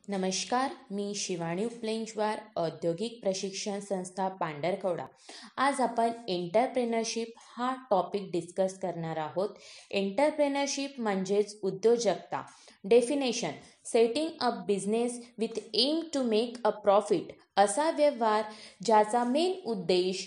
नमस्कार, मी शिवानी उपलेंजवार, औद्योगिक प्रशिक्षण संस्था पांढरकवडा. आज आपण एंटरप्रेनरशिप हा टॉपिक डिस्कस करणार आहोत. एंटरप्रेनरशिप म्हणजेच उद्योजकता. Definition: setting up business with aim to make a profit. असा व्यवहार ज्याचा मेन उद्देश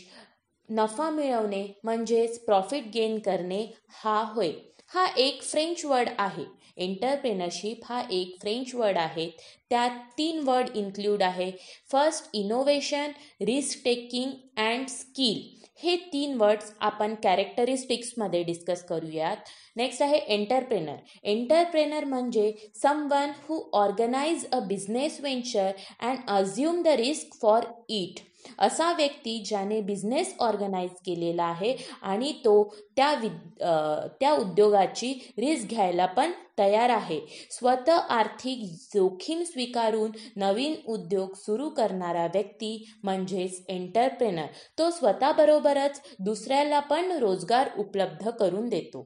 नफा मिळवणे म्हणजेच प्रॉफिट गेन करणे हा होय. हा एक फ्रेंच वर्ड आहे. एंटरप्रेनरशिप हा एक फ्रेंच वर्ड आहे. त्यात 3 वर्ड इन्क्लूड आहे. First innovation, risk taking and skill. हे 3 वर्ड्स आपण कॅरेक्टरिस्टिक्समध्ये डिस्कस करूयात. नेक्स्ट आहे एंटरप्रेनर. एंटरप्रेनर म्हणजे someone who organise a business venture and assume the risk for it. असा व्यक्ती ज्याने बिझनेस ऑर्गनाइज केलेला आहे आणि तो त्या उद्योगाची रिस्क घ्यायला पण तयार आहे. स्वतः आर्थिक जोखीम स्वीकारून नवीन उद्योग सुरू करणारा व्यक्ती म्हणजेच एंटरप्रेनर. तो स्वतःबरोबरच दुसऱ्याला पण रोजगार उपलब्ध करून देतो.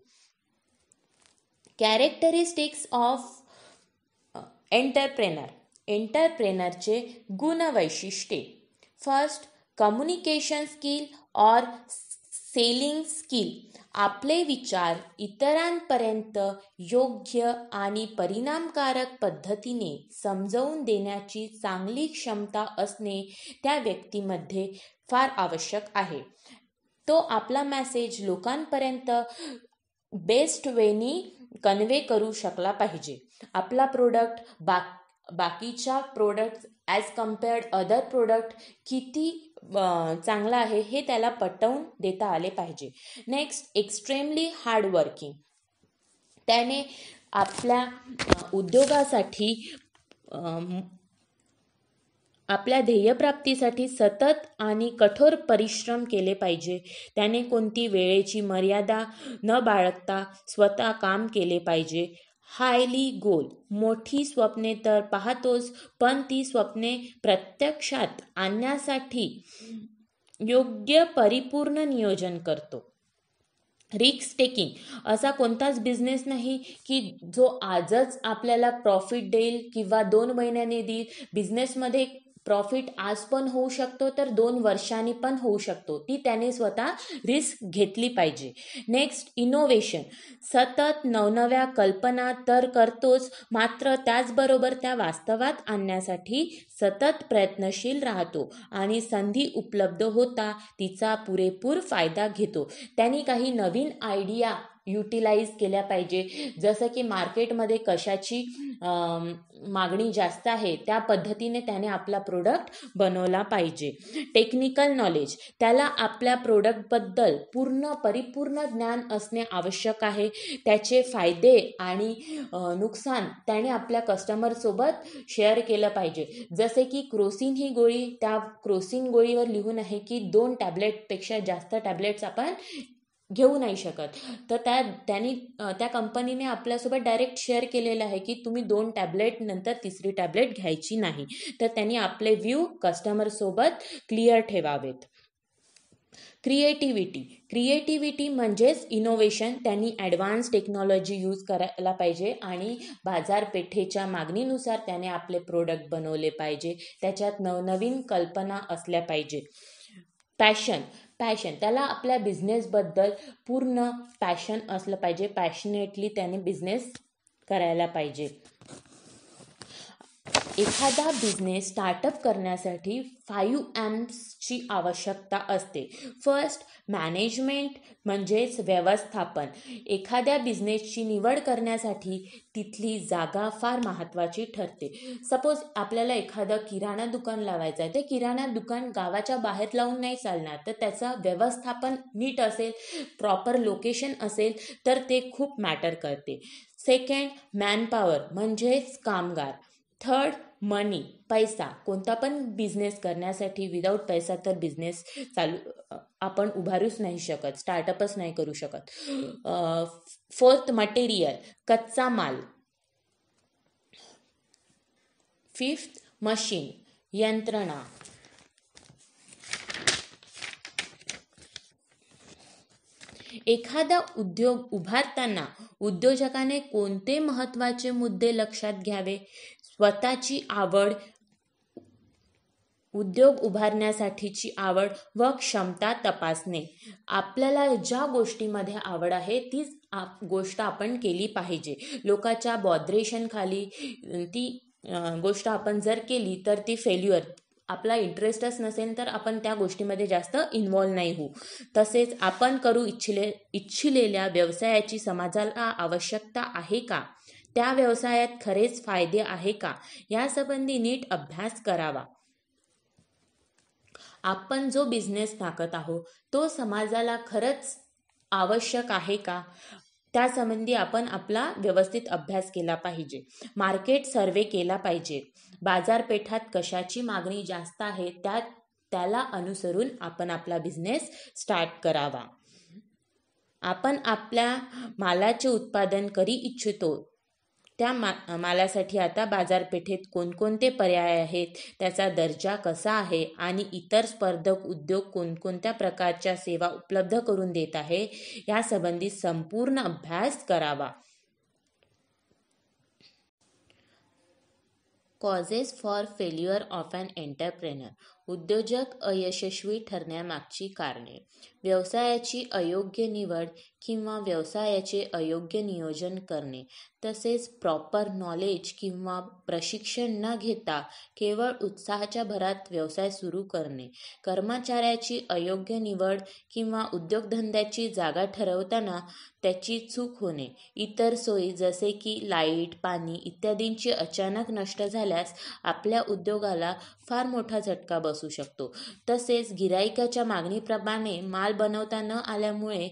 Characteristics of entrepreneur. एंटरप्रेनरचे गुणवैशिष्ट्ये. फर्स्ट, कम्युनिकेशन स्किल और सेलिंग स्किल. आपले विचार इतरांपर्यंत योग्य आणि परिणामकारक पद्धतीने समजावून देण्याची चांगली क्षमता असणे त्या व्यक्तीमध्ये फार आवश्यक आहे. तो आपला मेसेज लोकांपर्यंत बेस्ट वेनी कन्वे करू शकला पाहिजे. आपला प्रोडक्ट बाकीच्या product as compared other product किती चांगला आहे हे त्याला पटवून देता आले पाहिजे. Next, extremely hardworking. त्याने आपल्या उद्योगासाठी आपल्या ध्येयप्राप्तीसाठी सतत आणि कठोर परिश्रम केले पाहिजे. त्याने कोणती वेळेची मर्यादा न बाळगता स्वतः काम केले पाहिजे. हायली गोल. मोठी स्वप्ने तर पाहतोच, पण ती स्वप्ने प्रत्यक्षात आणण्यासाठी योग्य परिपूर्ण नियोजन करतो. Risk taking. असा कोणताच बिझनेस नाही की जो आजच आपल्याला प्रॉफिट देईल किंवा 2 महिन्यांनी देईल. बिझनेसमध्ये प्रॉफिट आज पण होऊ शकतो तर 2 वर्षांनी पण होऊ शकतो. ती त्याने स्वतः रिस्क घेतली पाहिजे. Next, innovation. सतत नवनव्या कल्पना तर करतोच, मात्र त्याचबरोबर त्या वास्तवात आणण्यासाठी सतत प्रयत्नशील राहतो आणि संधी उपलब्ध होता तिचा पुरेपूर फायदा घेतो. त्यांनी काही नवीन आयडिया युटिलाइज केल्या पाहिजे. जसं की मार्केटमध्ये कशाची मागणी जास्त आहे त्या पद्धतीने त्याने आपला प्रोडक्ट बनवला पाहिजे. Technical knowledge. त्याला आपल्या प्रोडक्टबद्दल परिपूर्ण ज्ञान असणे आवश्यक आहे. त्याचे फायदे आणि नुकसान त्याने आपल्या कस्टमरसोबत शेअर केलं पाहिजे. जसे की क्रोसिन ही गोळी, त्या क्रोसिन गोळीवर लिहून आहे की 2 टॅब्लेटपेक्षा जास्त टॅब्लेट्स आपण घेऊ नाही शकत. तर त्या कंपनीने आपल्यासोबत डायरेक्ट शेअर केलेलं आहे की तुम्ही 2 टॅब्लेट नंतर 3री टॅब्लेट घ्यायची नाही. तर त्यांनी आपले व्ह्यू कस्टमरसोबत क्लिअर ठेवावेत. क्रिएटिव्हिटी म्हणजेच इनोव्हेशन. त्यांनी ॲडव्हान्स टेक्नॉलॉजी यूज करायला पाहिजे आणि बाजारपेठेच्या मागणीनुसार त्याने आपले प्रोडक्ट बनवले पाहिजे. त्याच्यात नवनवीन कल्पना असल्या पाहिजे. पॅशन. त्याला आपल्या बिझनेसबद्दल पूर्ण पॅशन असलं पाहिजे. पॅशनेटली त्याने बिझनेस करायला पाहिजे. एखादा बिझनेस स्टार्टअप करण्यासाठी 5 M'ची आवश्यकता असते. फर्स्ट, मॅनेजमेंट म्हणजेच व्यवस्थापन. एखाद्या बिझनेसची निवड करण्यासाठी तिथली जागा फार महत्त्वाची ठरते. सपोज आपल्याला एखादं किराणा दुकान लावायचं आहे. ते किराणा दुकान गावाच्या बाहेर लावून नाही चालणार. तर त्याचं व्यवस्थापन नीट असेल, प्रॉपर लोकेशन असेल तर ते खूप मॅटर करते. सेकंड, मॅनपॉवर म्हणजेच कामगार. थर्ड, मनी, पैसा. कोणता पण बिझनेस करण्यासाठी विदाऊट पैसा तर बिझनेस आपण उभारूच नाही शकत, स्टार्टअपच नाही करू शकत. फोर्थ, मटेरियल, कच्चा माल. फिफ्थ, मशीन, यंत्रणा. एखादा उद्योग उभारताना उद्योजकाने कोणते महत्त्वाचे मुद्दे लक्षात घ्यावे? स्वतःची आवड, उद्योग उभारण्यासाठीची आवड व क्षमता तपासणे. आपल्याला ज्या गोष्टीमध्ये आवड आहे तीच गोष्ट आपण केली पाहिजे. लोकांच्या बॉद्रेशनखाली ती गोष्ट आपण जर केली तर ती फेल्युअर, आपला इंटरेस्टच नसेल तर आपण त्या गोष्टीमध्ये जास्त इन्व्हॉल्व नाही होऊ. तसेच आपण करू इच्छिलेल्या व्यवसायाची समाजाला आवश्यकता आहे का, त्या व्यवसायात खरेच फायदे आहे का, यासंबंधी नीट अभ्यास करावा. आपण जो बिझनेस टाकत आहोत तो समाजाला खरंच आवश्यक आहे का, त्यासंबंधी आपण आपला व्यवस्थित अभ्यास केला पाहिजे. मार्केट सर्वे केला पाहिजे. बाजारपेठात कशाची मागणी जास्त आहे त्याला अनुसरून आपण आपला बिझनेस स्टार्ट करावा. आपण आपल्या मालाचे उत्पादन करी इच्छितो त्या मालासाठी आता बाजारपेठेत कोणकोणते पर्याय आहेत, त्याचा दर्जा कसा आहे आणि इतर स्पर्धक उद्योग कोणकोणत्या प्रकारच्या सेवा उपलब्ध करून देत आहे, यासंबंधी संपूर्ण अभ्यास करावा. Causes for failure of an entrepreneur. उद्योजक अयशस्वी ठरण्यामागची कारणे. व्यवसायाची अयोग्य निवड किंवा व्यवसायाचे अयोग्य नियोजन करणे. तसेच प्रॉपर नॉलेज किंवा प्रशिक्षण न घेता केवळ उत्साहाच्या भरात व्यवसाय सुरू करणे. कर्मचाऱ्याची अयोग्य निवड किंवा उद्योगधंद्याची जागा ठरवताना त्याची चूक होणे. इतर सोयी जसे की लाईट, पाणी इत्यादींची अचानक नष्ट झाल्यास आपल्या उद्योगाला फार मोठा झटका बसू शकतो. तसेच गिराईकाच्या मागणीप्रमाणे माल बनवता न आल्यामुळे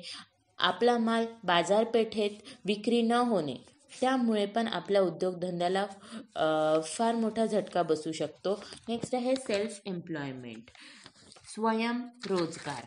आपला माल बाजारपेठेत विक्री न होणे, त्यामुळे पण आपल्या उद्योगधंद्याला फार मोठा झटका बसू शकतो. नेक्स्ट आहे सेल्फ एम्प्लॉयमेंट, स्वयंरोजगार.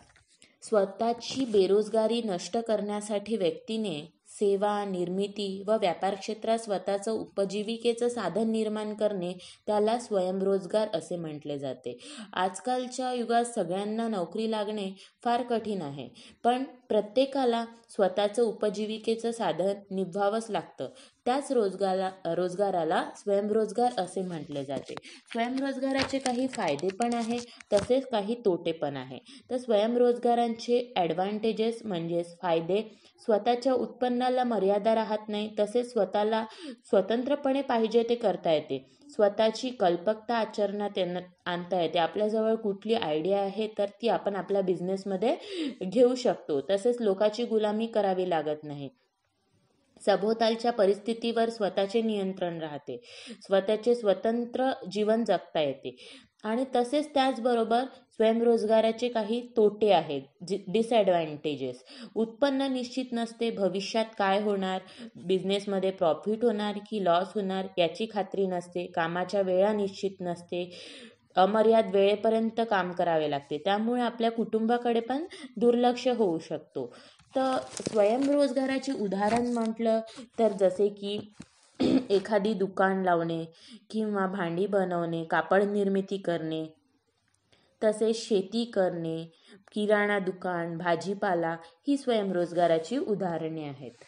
स्वतःची बेरोजगारी नष्ट करण्यासाठी व्यक्तीने सेवा, निर्मिती व व्यापार क्षेत्रात स्वतःचं उपजीविकेचं साधन निर्माण करणे, त्याला स्वयंरोजगार असे म्हटले जाते. आजकालच्या युगात सगळ्यांना नोकरी लागणे फार कठीण आहे, पण प्रत्येकाला स्वतःचं उपजीविकेचं साधन निभवावंच लागतं. त्याच रोजगाराला स्वयंरोजगार असे म्हटले जाते. स्वयंरोजगाराचे काही फायदे पण आहे तसेच काही तोटे पण आहे. तर स्वयंरोजगारांचे ॲडव्हान्टेजेस म्हणजेच फायदे, स्वतःच्या उत्पन्नाला मर्यादा राहत नाही, तसेच स्वतःला स्वतंत्रपणे पाहिजे ते करता येते. स्वतःची कल्पकता आचरणात आणता येते. आपल्याजवळ कुठली आयडिया आहे तर ती आपण आपल्या बिझनेसमध्ये घेऊ शकतो. तसेच लोकांची गुलामी करावी लागत नाही. सभोवतालच्या परिस्थितीवर स्वतःचे नियंत्रण राहते. स्वतःचे स्वतंत्र जीवन जगता येते. आणि तसेच त्याचबरोबर स्वयंरोजगाराचे काही तोटे आहेत, डिसॲडव्हान्टेजेस. उत्पन्न निश्चित नसते. भविष्यात काय होणार, बिझनेसमध्ये प्रॉफिट होणार की लॉस होणार याची खात्री नसते. कामाच्या वेळा निश्चित नसते. अमर्याद वेळेपर्यंत काम करावे लागते. त्यामुळे आपल्या कुटुंबाकडे पण दुर्लक्ष होऊ शकतो. तर स्वयंरोजगाराची उदाहरण म्हटलं तर जसे की एखादी दुकान लावणे किंवा भांडी बनवणे, कापड निर्मिती करणे, तसेच शेती करणे, किराणा दुकान, भाजीपाला ही स्वयंरोजगाराची उदाहरणे आहेत.